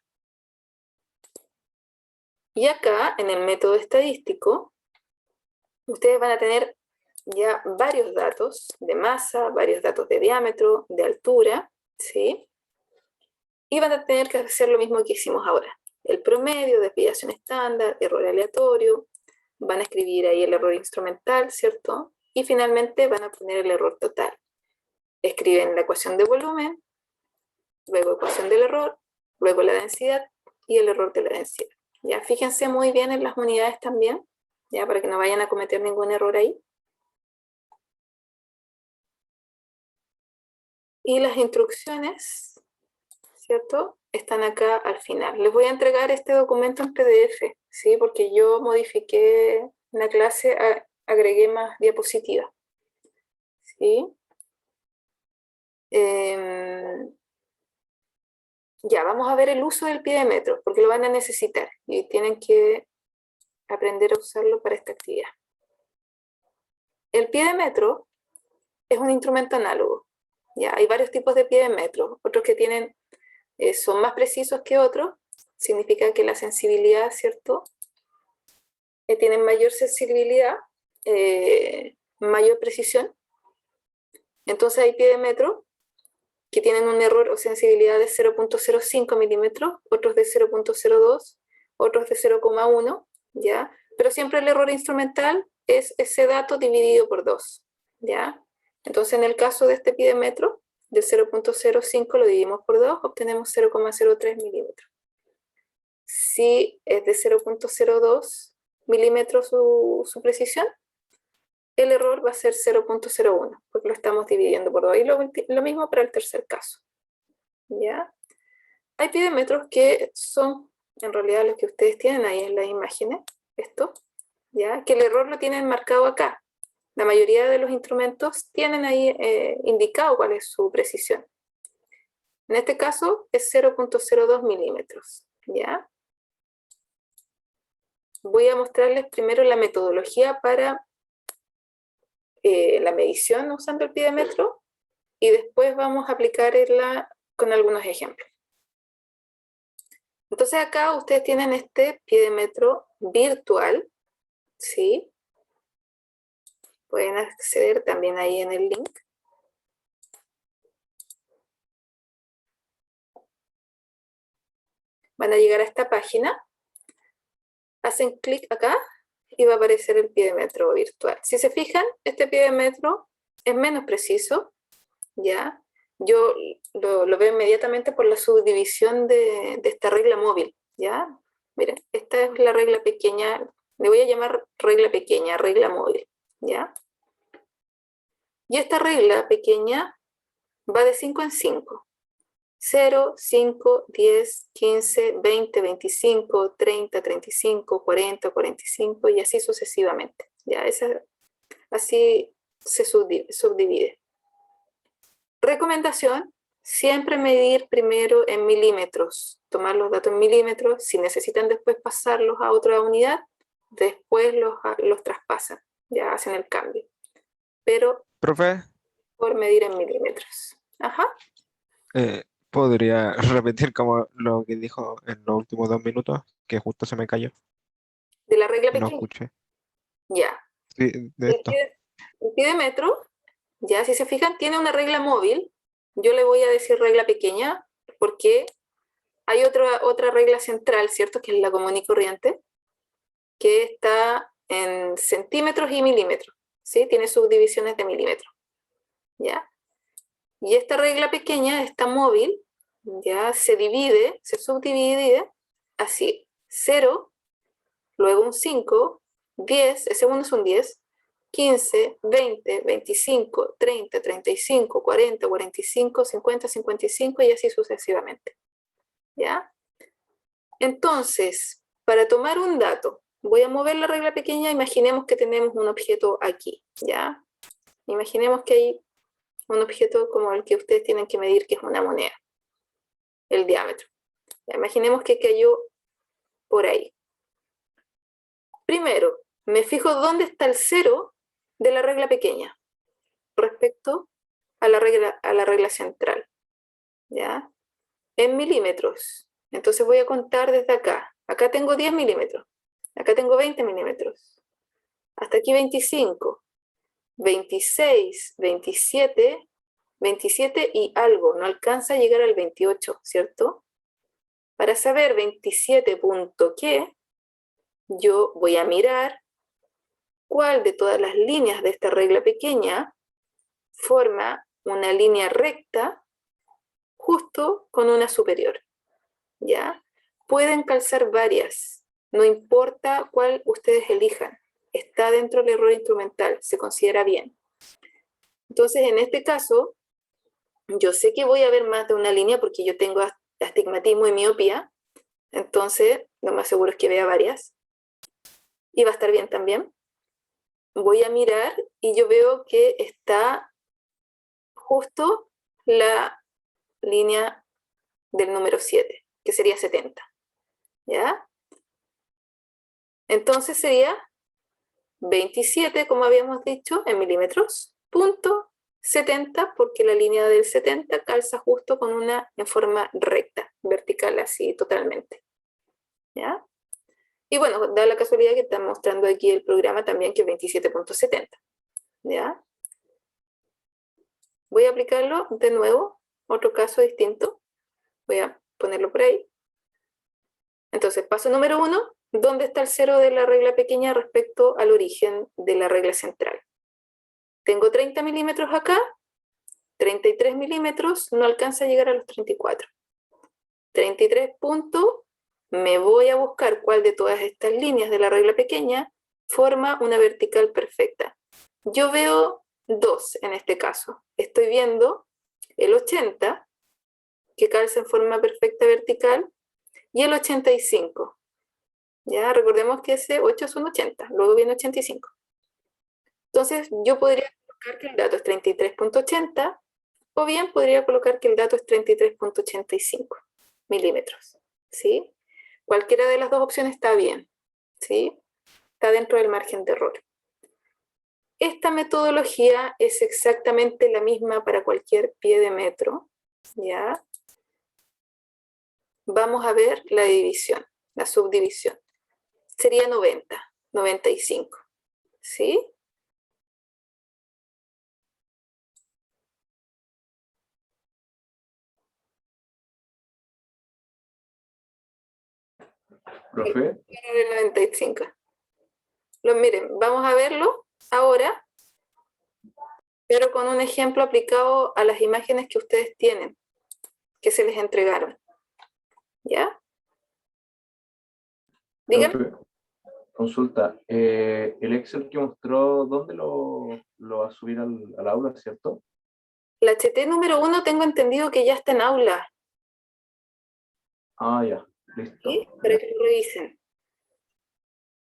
Y acá, en el método estadístico, ustedes van a tener ya varios datos de masa, varios datos de diámetro, de altura, ¿sí? Y van a tener que hacer lo mismo que hicimos ahora. El promedio, desviación estándar, error aleatorio, van a escribir ahí el error instrumental, ¿cierto? Y finalmente van a poner el error total. Escriben la ecuación de volumen, luego ecuación del error, luego la densidad y el error de la densidad. Ya, fíjense muy bien en las unidades también, ya, para que no vayan a cometer ningún error ahí. Y las instrucciones, ¿cierto?, están acá al final. Les voy a entregar este documento en PDF, ¿sí? Porque yo modifiqué en la clase, agregué más diapositivas, ¿sí? Ya, vamos a ver el uso del pie de metro, porque lo van a necesitar y tienen que aprender a usarlo para esta actividad. El pie de metro es un instrumento análogo. Ya, hay varios tipos de pie de metro, otros que tienen, son más precisos que otros, significa que la sensibilidad, ¿cierto?, tienen mayor sensibilidad, mayor precisión. Entonces hay pie de metro que tienen un error o sensibilidad de 0.05 milímetros, otros de 0.02, otros de 0,1, ¿ya? Pero siempre el error instrumental es ese dato dividido por 2, ¿ya? Entonces en el caso de este pie de metro, del 0.05 lo dividimos por 2, obtenemos 0,03 milímetros. Si es de 0.02 milímetros su precisión, el error va a ser 0.01, porque lo estamos dividiendo por 2. Y lo mismo para el tercer caso, ¿ya? Hay pídemetros que son, en realidad, los que ustedes tienen ahí en las imágenes, esto, ¿ya? Que el error lo tienen marcado acá. La mayoría de los instrumentos tienen ahí indicado cuál es su precisión. En este caso es 0.02 milímetros, ¿ya? Voy a mostrarles primero la metodología para la medición usando el pídemetro y después vamos a aplicarla con algunos ejemplos. Entonces acá ustedes tienen este pídemetro virtual, ¿sí? Pueden acceder también ahí en el link. Van a llegar a esta página, hacen clic acá y va a aparecer el pie de metro virtual. Si se fijan, este pie de metro es menos preciso, ¿ya? Yo lo veo inmediatamente por la subdivisión de esta regla móvil, ¿ya? Miren, esta es la regla pequeña, le voy a llamar regla pequeña, regla móvil, ¿ya? Y esta regla pequeña va de 5 en 5. 0, 5, 10, 15, 20, 25, 30, 35, 40, 45 y así sucesivamente. ¿Ya? Así se subdivide. Recomendación, siempre medir primero en milímetros, tomar los datos en milímetros, si necesitan después pasarlos a otra unidad, después los traspasan, ya hacen el cambio. Pero Profe, por medir en milímetros. Ajá. ¿podría repetir como lo que dijo en los últimos 2 minutos? Que justo se me cayó De la regla y no pequeña. escuché. Ya. Sí, de El esto. pie de metro, ya si se fijan, tiene una regla móvil. Yo le voy a decir regla pequeña porque hay otra regla central, ¿cierto? Que es la común y corriente, que está en centímetros y milímetros, ¿sí? Tiene subdivisiones de milímetros, ¿ya? Y esta regla pequeña, esta móvil, ya se subdivide así, 0, luego un 5, 10, el segundo es un 10, 15, 20, 25, 30, 35, 40, 45, 50, 55 y así sucesivamente. ¿Ya? Entonces, para tomar un dato, voy a mover la regla pequeña, imaginemos que tenemos un objeto aquí, ¿ya? Imaginemos que hay un objeto como el que ustedes tienen que medir, que es una moneda, el diámetro. ¿Ya? Imaginemos que cayó por ahí. Primero, me fijo dónde está el 0 de la regla pequeña respecto a la regla central, ¿ya? En milímetros. Entonces voy a contar desde acá. Acá tengo 10 milímetros. Acá tengo 20 milímetros. Hasta aquí 25, 26, 27, 27 y algo. No alcanza a llegar al 28, ¿cierto? Para saber 27 punto qué, yo voy a mirar cuál de todas las líneas de esta regla pequeña forma una línea recta justo con una superior, ¿ya? Pueden calzar varias, no importa cuál ustedes elijan, está dentro del error instrumental, se considera bien. Entonces, en este caso, yo sé que voy a ver más de una línea porque yo tengo astigmatismo y miopía, entonces lo más seguro es que vea varias, y va a estar bien también. Voy a mirar y yo veo que está justo la línea del número 7, que sería 70, ¿ya? Entonces sería 27, como habíamos dicho, en milímetros, punto 70, porque la línea del 70 calza justo con una en forma recta, vertical, así totalmente, ¿ya? Y bueno, da la casualidad que está mostrando aquí el programa también que es 27.70, ¿ya? Voy a aplicarlo de nuevo, otro caso distinto. Voy a ponerlo por ahí. Entonces, paso número 1, ¿dónde está el 0 de la regla pequeña respecto al origen de la regla central? Tengo 30 milímetros acá, 33 milímetros, no alcanza a llegar a los 34. 33 puntos, me voy a buscar cuál de todas estas líneas de la regla pequeña forma una vertical perfecta. Yo veo dos en este caso. Estoy viendo el 80, que calza en forma perfecta vertical, y el 85. Ya recordemos que ese 8 es un 80, luego viene 85. Entonces yo podría colocar que el dato es 33.80 o bien podría colocar que el dato es 33.85 milímetros, ¿sí? Cualquiera de las dos opciones está bien, ¿sí? Está dentro del margen de error. Esta metodología es exactamente la misma para cualquier pie de metro, ¿ya? Vamos a ver la división, la subdivisión. Sería 90, 95, ¿sí? Profe, del 95. Miren, vamos a verlo ahora, pero con un ejemplo aplicado a las imágenes que ustedes tienen, que se les entregaron. ¿Ya? Díganme. profe, consulta. El Excel que mostró, ¿dónde lo va a subir al aula, cierto? La HT número 1 tengo entendido que ya está en aula, Ah, ya, listo. ¿sí? Para que lo revisen.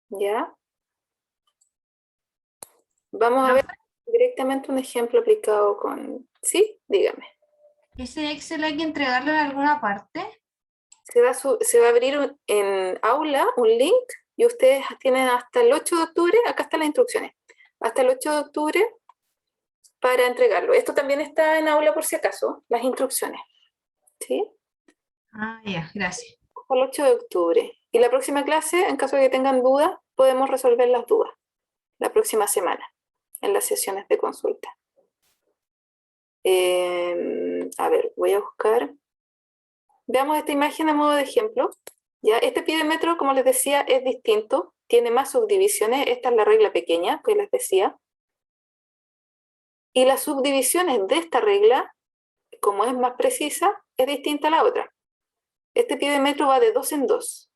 ¿Ya? Vamos a ver directamente un ejemplo aplicado con... ¿Sí? Dígame. ¿Ese Excel hay que entregarlo en alguna parte? Se va a abrir en aula un link y ustedes tienen hasta el 8 de octubre, acá están las instrucciones, hasta el 8 de octubre para entregarlo. Esto también está en aula por si acaso, las instrucciones. ¿Sí? Ah, ya, gracias. Hasta el 8 de octubre. Y la próxima clase, en caso de que tengan dudas, podemos resolver las dudas la próxima semana en las sesiones de consulta. A ver, voy a buscar. Veamos esta imagen a modo de ejemplo. ¿Ya? Este pídmetro, como les decía, es distinto, tiene más subdivisiones. Esta es la regla pequeña que les decía. Y las subdivisiones de esta regla, como es más precisa, es distinta a la otra. Este pídmetro va de 2 en 2.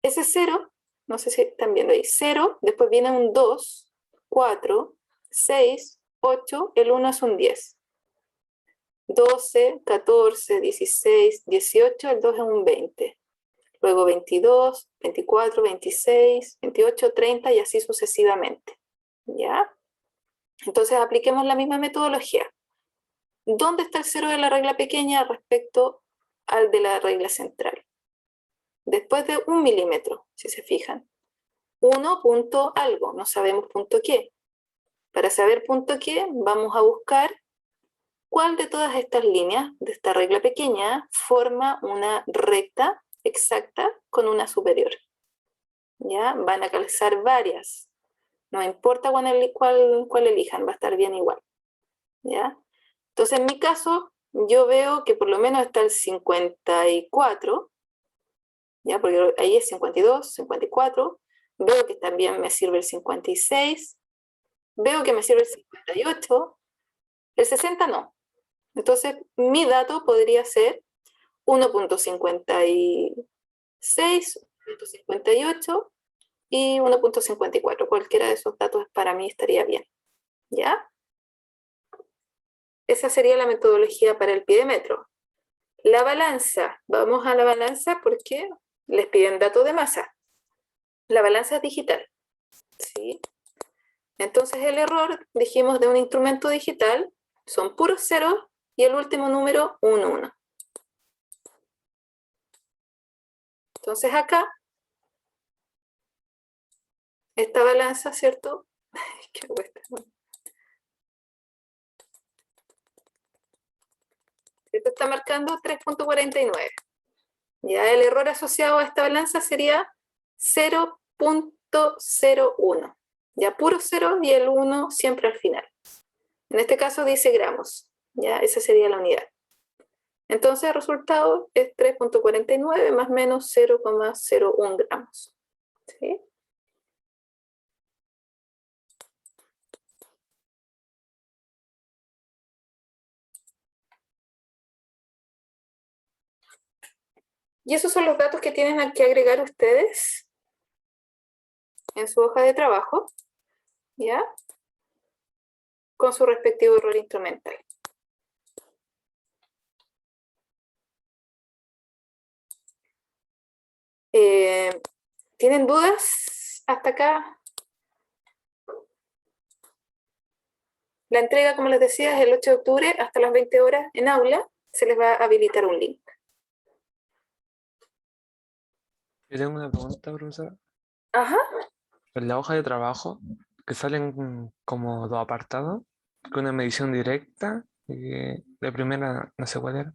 Ese 0, no sé si están viendo ahí, 0, después viene un 2, 4, 6, 8, el 1 es un 10. 12, 14, 16, 18, el 2 es un 20. Luego 22, 24, 26, 28, 30 y así sucesivamente. ¿Ya? Entonces apliquemos la misma metodología. ¿Dónde está el 0 de la regla pequeña respecto al de la regla central? Después de 1 milímetro, si se fijan. 1 punto algo, no sabemos punto qué. Para saber punto qué, vamos a buscar cuál de todas estas líneas de esta regla pequeña forma una recta exacta con una superior. ¿Ya? Van a calzar varias. No importa cuál elijan, va a estar bien igual. ¿Ya? Entonces, en mi caso, yo veo que por lo menos está el 54, ¿ya? Porque ahí es 52, 54. Veo que también me sirve el 56. Veo que me sirve el 58. El 60 no. Entonces, mi dato podría ser 1.56, 1.58 y 1.54. Cualquiera de esos datos para mí estaría bien. ¿Ya? Esa sería la metodología para el pídmetro. La balanza. Vamos a la balanza porque les piden datos de masa. La balanza es digital. ¿Sí? Entonces el error, dijimos, de un instrumento digital son puros ceros y el último número, un 1. Entonces acá, esta balanza, ¿cierto? ¿Qué cuesta? Esto está marcando 3.49. Ya el error asociado a esta balanza sería 0.01. Ya puro 0 y el 1 siempre al final. En este caso dice gramos. Ya esa sería la unidad. Entonces el resultado es 3.49 más menos 0,01 gramos. ¿Sí? Y esos son los datos que tienen que agregar ustedes en su hoja de trabajo, ¿ya? Con su respectivo error instrumental. ¿Tienen dudas hasta acá? La entrega, como les decía, es el 8 de octubre hasta las 20 horas en aula. Se les va a habilitar un link. Yo tengo una pregunta, profesora. Ajá. En la hoja de trabajo, que salen como dos apartados, con una medición directa, y la primera no sé cuál era.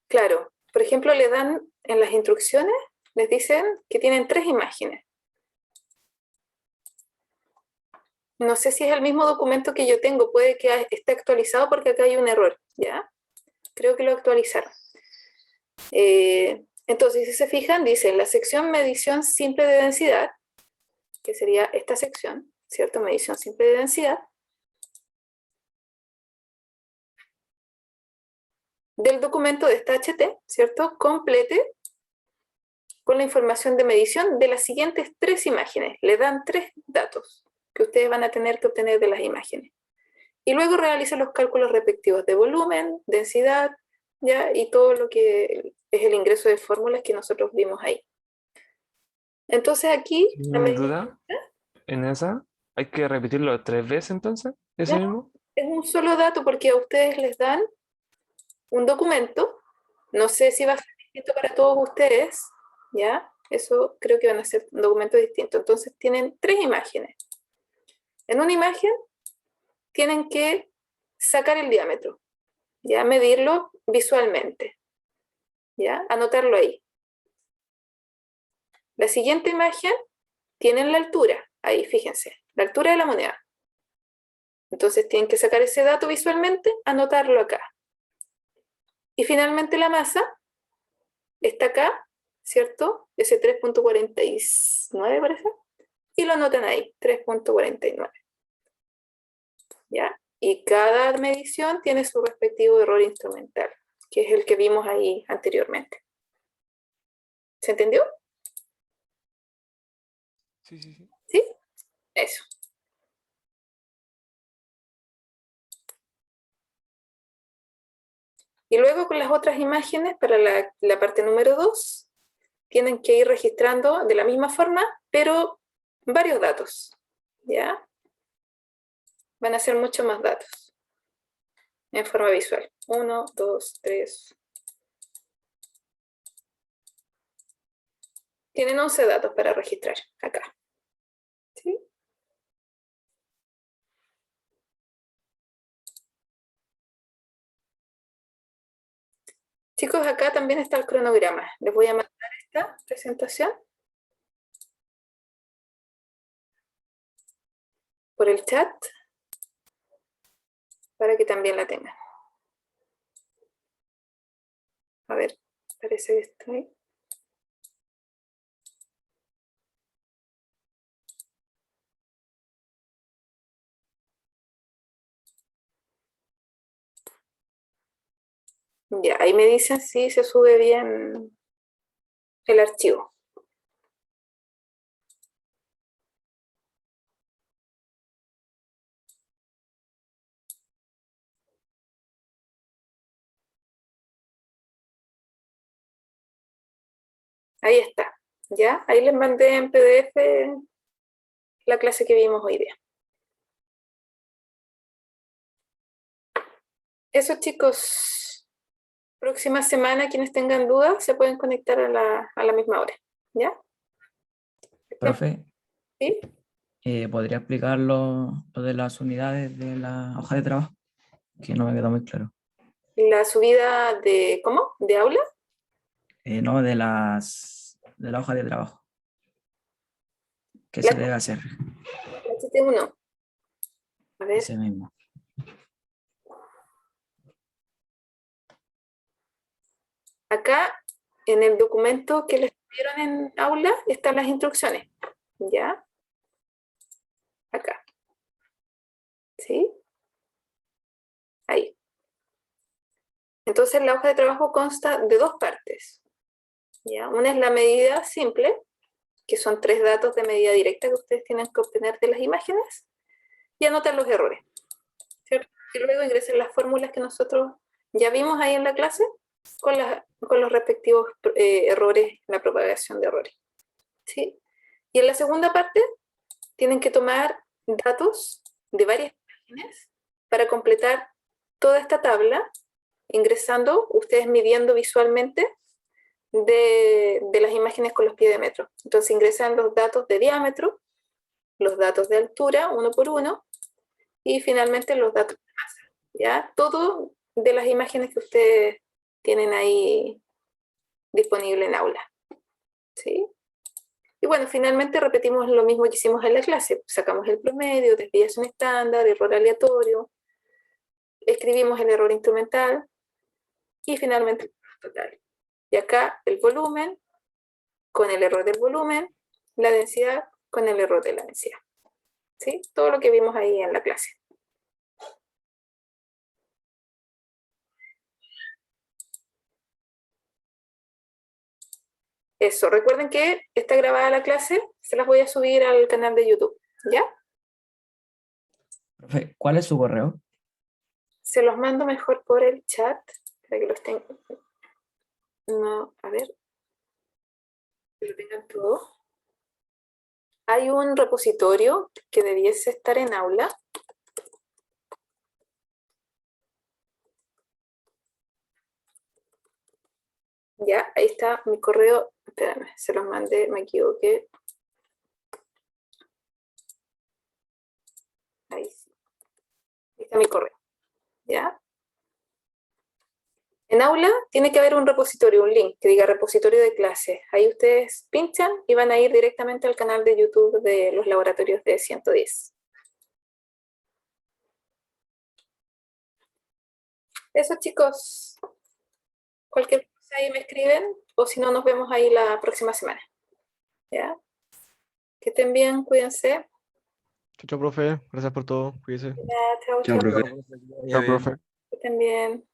Claro. Por ejemplo, les dan en las instrucciones, les dicen que tienen 3 imágenes. No sé si es el mismo documento que yo tengo, puede que esté actualizado porque acá hay un error, ¿ya? Creo que lo actualizaron. Entonces, si se fijan, dice la sección medición simple de densidad, que sería esta sección, ¿cierto? Medición simple de densidad, del documento de esta HT, ¿cierto? Complete con la información de medición de las siguientes 3 imágenes. Le dan 3 datos que ustedes van a tener que obtener de las imágenes. Y luego realizan los cálculos respectivos de volumen, densidad, ¿ya? Y todo lo que es el ingreso de fórmulas que nosotros vimos ahí. Entonces aquí... Mi duda en esa, ¿hay que repetirlo 3 veces entonces? ¿Ese No. mismo? Es un solo dato porque a ustedes les dan un documento. No sé si va a ser distinto para todos ustedes, ¿ya? Eso creo que van a ser un documento distinto. Entonces tienen 3 imágenes. En una imagen tienen que sacar el diámetro, ¿ya? Medirlo visualmente, ¿ya? Anotarlo ahí. La siguiente imagen tienen la altura, ahí fíjense, la altura de la moneda. Entonces tienen que sacar ese dato visualmente, anotarlo acá. Y finalmente la masa está acá, ¿cierto? Ese 3.49 parece. Y lo anotan ahí, 3.49. ¿Ya? Y cada medición tiene su respectivo error instrumental, que es el que vimos ahí anteriormente. ¿Se entendió? Sí, sí, sí. ¿Sí? Eso. Y luego con las otras imágenes, para la parte número 2, tienen que ir registrando de la misma forma, pero varios datos. ¿Ya? Van a ser mucho más datos en forma visual. 1, 2, 3. Tienen 11 datos para registrar acá. ¿Sí? Chicos, acá también está el cronograma. Les voy a mandar esta presentación por el chat para que también la tengan. A ver, parece que estoy. Ya, ahí me dicen si se sube bien el archivo. Ahí está. ¿Ya? Ahí les mandé en PDF la clase que vimos hoy día. Eso, chicos. Próxima semana, quienes tengan dudas, se pueden conectar a la misma hora. ¿Ya? Profe, ¿Sí? ¿podría explicar lo de las unidades de la hoja de trabajo? Que no me quedó muy claro. La subida de, ¿cómo? ¿De aula? No, de la hoja de trabajo. ¿Qué La se debe hacer? HT1. A ver, Ese mismo. acá en el documento que les dieron en aula están las instrucciones. ¿Ya? Acá. ¿Sí? Ahí. Entonces la hoja de trabajo consta de 2 partes. ¿Ya? Una es la medida simple, que son 3 datos de medida directa que ustedes tienen que obtener de las imágenes, y anotan los errores. ¿Cierto? Y luego ingresan las fórmulas que nosotros ya vimos ahí en la clase con los respectivos errores, la propagación de errores. ¿Sí? Y en la segunda parte tienen que tomar datos de varias imágenes para completar toda esta tabla, ingresando, ustedes midiendo visualmente de las imágenes con los pies de metro. Entonces ingresan los datos de diámetro, los datos de altura, uno por uno, y finalmente los datos de masa. ¿Ya? Todo de las imágenes que ustedes tienen ahí disponible en aula. ¿Sí? Y bueno, finalmente repetimos lo mismo que hicimos en la clase. Sacamos el promedio, desviación estándar, error aleatorio, escribimos el error instrumental y finalmente el error total. Y acá el volumen con el error del volumen, la densidad con el error de la densidad. ¿Sí? Todo lo que vimos ahí en la clase. Eso, recuerden que está grabada la clase, se las voy a subir al canal de YouTube, ¿ya? Profe, ¿cuál es su correo? Se los mando mejor por el chat, para que los tengan. No, a ver. Que lo tengan todo. Hay un repositorio que debiese estar en aula. Ya, ahí está mi correo. Espérame, se los mandé, me equivoqué. Ahí sí. Ahí está mi correo. ¿Ya? En aula tiene que haber un repositorio, un link que diga repositorio de clases. Ahí ustedes pinchan y van a ir directamente al canal de YouTube de los laboratorios de 110. Eso, chicos. Cualquier cosa ahí me escriben o si no nos vemos ahí la próxima semana. ¿Ya? Que estén bien, cuídense. Chao, chao, profe. Gracias por todo. Cuídese. Ya, chao, Chao, chao. profe. Chao, profe. Que estén bien.